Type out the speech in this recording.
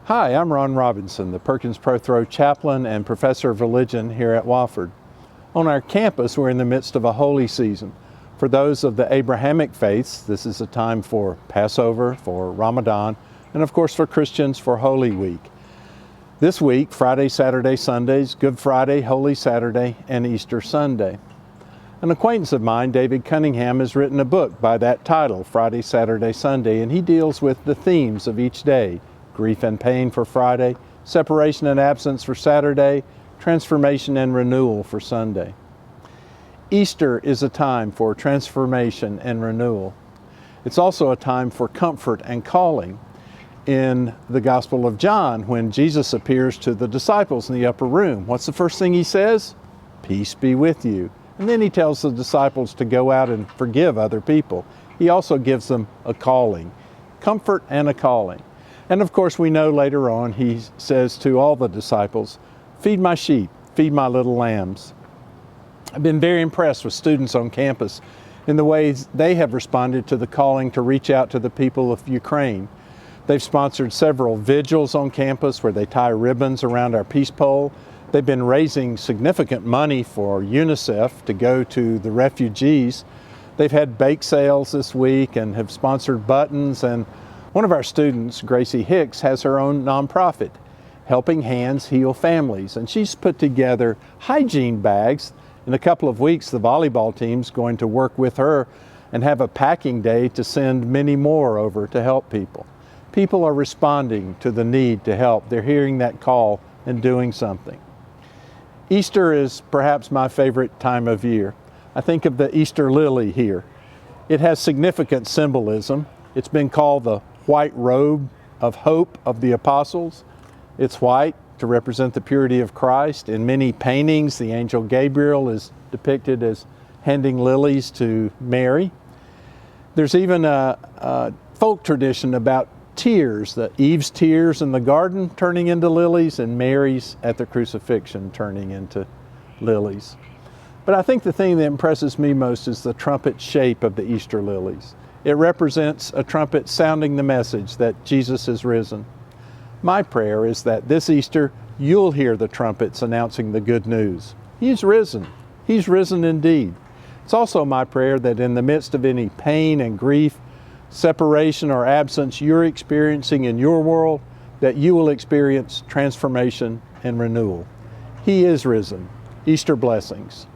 Hi, I'm Ron Robinson, the Perkins-Prothro Chaplain and Professor of Religion here at Wofford. On our campus, we're in the midst of a holy season. For those of the Abrahamic faiths, this is a time for Passover, for Ramadan, and of course for Christians for Holy Week. This week, Friday, Saturday, Sundays, Good Friday, Holy Saturday, and Easter Sunday. An acquaintance of mine, David Cunningham, has written a book by that title, Friday, Saturday, Sunday, and he deals with the themes of each day. Grief and pain for Friday, separation and absence for Saturday, transformation and renewal for Sunday. Easter is a time for transformation and renewal. It's also a time for comfort and calling. In the Gospel of John, when Jesus appears to the disciples in the upper room, what's the first thing he says? Peace be with you. And then he tells the disciples to go out and forgive other people. He also gives them a calling, comfort and a calling. And of course, we know later on, he says to all the disciples, feed my sheep, feed my little lambs. I've been very impressed with students on campus in the ways they have responded to the calling to reach out to the people of Ukraine. They've sponsored several vigils on campus where they tie ribbons around our peace pole. They've been raising significant money for UNICEF to go to the refugees. They've had bake sales this week and have sponsored buttons, and one of our students, Gracie Hicks, has her own nonprofit, Helping Hands Heal Families, and she's put together hygiene bags. In a couple of weeks, the volleyball team's going to work with her and have a packing day to send many more over to help people. People are responding to the need to help. They're hearing that call and doing something. Easter is perhaps my favorite time of year. I think of the Easter lily here. It has significant symbolism. It's been called the white robe of hope of the apostles. It's white to represent the purity of Christ. In many paintings, the angel Gabriel is depicted as handing lilies to Mary. There's even a folk tradition about tears, Eve's tears in the garden turning into lilies, and Mary's at the crucifixion turning into lilies. But I think the thing that impresses me most is the trumpet shape of the Easter lilies. It represents a trumpet sounding the message that Jesus is risen. My prayer is that this Easter you'll hear the trumpets announcing the good news. He's risen. He's risen indeed. It's also my prayer that in the midst of any pain and grief, separation or absence you're experiencing in your world, that you will experience transformation and renewal. He is risen. Easter blessings.